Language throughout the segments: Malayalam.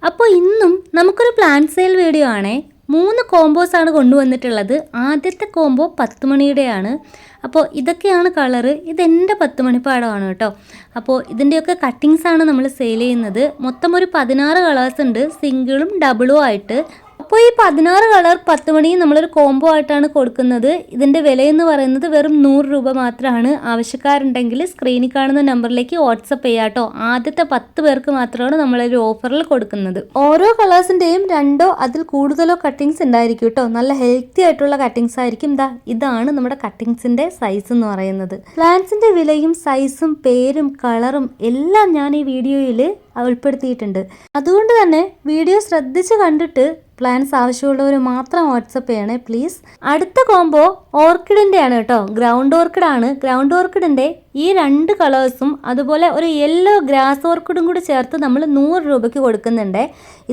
അപ്പോൾ ഇന്നും നമുക്കൊരു പ്ലാന്റ് സെയിൽ വീഡിയോ ആണേ. 3 കോമ്പോസ് ആണ് കൊണ്ടുവന്നിട്ടുള്ളത്. ആദ്യത്തെ കോംബോ 10 മണിയുടെയാണ്. അപ്പോൾ ഇതൊക്കെയാണ് കളറ്. ഇതെൻ്റെ 10 മണിപ്പാടമാണ് കേട്ടോ. അപ്പോൾ ഇതിൻ്റെയൊക്കെ കട്ടിങ്സ് ആണ് നമ്മൾ സെയിൽ ചെയ്യുന്നത്. മൊത്തം ഒരു 16 കളേഴ്സ് ഉണ്ട്, സിംഗിളും ഡബിളും ആയിട്ട്. അപ്പോൾ ഈ 16 കളർ 10 മണി നമ്മളൊരു കോംബോ ആയിട്ടാണ് കൊടുക്കുന്നത്. ഇതിൻ്റെ വിലയെന്ന് പറയുന്നത് വെറും 100 രൂപ മാത്രമാണ്. ആവശ്യക്കാരുണ്ടെങ്കിൽ സ്ക്രീനിൽ കാണുന്ന നമ്പറിലേക്ക് വാട്സപ്പ് ചെയ്യാം കേട്ടോ. ആദ്യത്തെ 10 പേർക്ക് മാത്രമാണ് നമ്മളൊരു ഓഫറിൽ കൊടുക്കുന്നത്. ഓരോ കളേഴ്സിൻ്റെയും 2ഓ അതിൽ കൂടുതലോ കട്ടിങ്സ് ഉണ്ടായിരിക്കും കേട്ടോ. നല്ല ഹെൽത്തി ആയിട്ടുള്ള കട്ടിങ്സ് ആയിരിക്കും. ഇതാണ് നമ്മുടെ കട്ടിങ്സിൻ്റെ സൈസ് എന്ന് പറയുന്നത്. പ്ലാന്റ്സിൻ്റെ വിലയും സൈസും പേരും കളറും എല്ലാം ഞാൻ ഈ വീഡിയോയിൽ ഉൾപ്പെടുത്തിയിട്ടുണ്ട്. അതുകൊണ്ട് തന്നെ വീഡിയോ ശ്രദ്ധിച്ച് കണ്ടിട്ട് പ്ലാൻസ് ആവശ്യമുള്ളവർ മാത്രം വാട്സപ്പ് ചെയ്യണേ പ്ലീസ്. അടുത്ത കോംബോ ഓർക്കിഡിൻ്റെ ആണ് കേട്ടോ. ഗ്രൗണ്ട് ഓർക്കിഡ് ആണ്. ഗ്രൗണ്ട് ഓർക്കിഡിൻ്റെ ഈ 2 കളേഴ്സും അതുപോലെ ഒരു യെല്ലോ ഗ്രാസ് ഓർക്കിഡും കൂടി ചേർത്ത് നമ്മൾ 100 രൂപയ്ക്ക് കൊടുക്കുന്നുണ്ട്.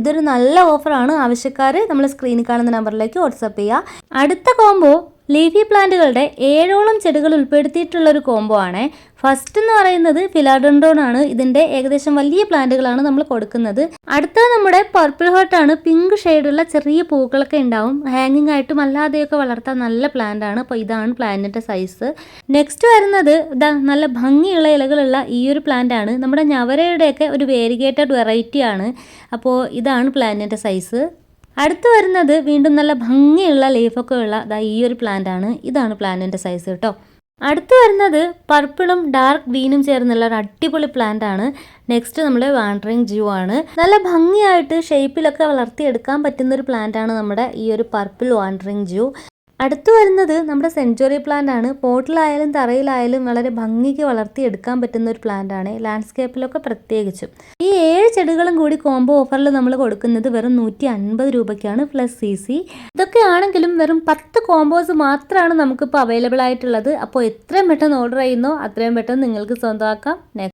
ഇതൊരു നല്ല ഓഫറാണ്. ആവശ്യക്കാർ നമ്മൾ സ്ക്രീനിൽ കാണുന്ന നമ്പറിലേക്ക് വാട്സപ്പ് ചെയ്യുക. അടുത്ത കോംബോ ലീഫി പ്ലാന്റുകളുടെ 7ഓളം ചെടികൾ ഉൾപ്പെടുത്തിയിട്ടുള്ളൊരു കോംബോ ആണ്. ഫസ്റ്റ് എന്ന് പറയുന്നത് ഫിലാഡൻഡ്രോൺ ആണ്. ഇതിൻ്റെ ഏകദേശം വലിയ പ്ലാന്റുകളാണ് നമ്മൾ കൊടുക്കുന്നത്. അടുത്തത് നമ്മുടെ പർപ്പിൾ ഹേർട്ട് ആണ്. പിങ്ക് ഷെയ്ഡുള്ള ചെറിയ പൂക്കളൊക്കെ ഉണ്ടാവും. ഹാങ്ങിങ് ആയിട്ടും അല്ലാതെയൊക്കെ വളർത്താൻ നല്ല പ്ലാന്റ് ആണ്. അപ്പോൾ ഇതാണ് പ്ലാന്റിൻ്റെ സൈസ്. നെക്സ്റ്റ് വരുന്നത് നല്ല ഭംഗിയുള്ള ഇലകളുള്ള ഈ ഒരു പ്ലാന്റ് ആണ്. നമ്മുടെ ഞവരയുടെയൊക്കെ ഒരു വേരിഗേറ്റഡ് വെറൈറ്റി ആണ്. അപ്പോൾ ഇതാണ് പ്ലാന്റിൻ്റെ സൈസ്. അടുത്ത് വരുന്നത് വീണ്ടും നല്ല ഭംഗിയുള്ള ലീഫൊക്കെ ഉള്ള ഈ ഒരു പ്ലാന്റ് ആണ്. ഇതാണ് പ്ലാന്റിൻ്റെ സൈസ് കേട്ടോ. അടുത്ത് വരുന്നത് പർപ്പിളും ഡാർക്ക് ഗ്രീനും ചേർന്നുള്ള ഒരു അടിപൊളി പ്ലാന്റ് ആണ്. നെക്സ്റ്റ് നമ്മുടെ വാണ്ടറിങ് ജ്യൂ ആണ്. നല്ല ഭംഗിയായിട്ട് ഷേപ്പിലൊക്കെ വളർത്തിയെടുക്കാൻ പറ്റുന്ന ഒരു പ്ലാന്റ് ആണ് നമ്മുടെ ഈ ഒരു പർപ്പിൾ വാണ്ടറിങ് ജ്യൂ. അടുത്ത് വരുന്നത് നമ്മുടെ സെഞ്ചുറി പ്ലാന്റ് ആണ്. പോട്ടിലായാലും തറയിലായാലും വളരെ ഭംഗിക്ക് വളർത്തിയെടുക്കാൻ പറ്റുന്ന ഒരു പ്ലാന്റ് ആണ്, ലാൻഡ്സ്കേപ്പിലൊക്കെ പ്രത്യേകിച്ചും. ഈ 7 ചെടികളും കൂടി കോംബോ ഓഫറിൽ നമ്മൾ കൊടുക്കുന്നത് വെറും 150 രൂപയ്ക്കാണ് പ്ലസ് CC. ഇതൊക്കെ ആണെങ്കിലും വെറും 10 കോംബോസ് മാത്രമാണ് നമുക്കിപ്പോൾ അവൈലബിൾ ആയിട്ടുള്ളത്. അപ്പോൾ എത്രയും പെട്ടെന്ന് ഓർഡർ ചെയ്യുന്നോ അത്രയും പെട്ടെന്ന് നിങ്ങൾക്ക് സ്വന്തമാക്കാം. നെക്സ്റ്റ്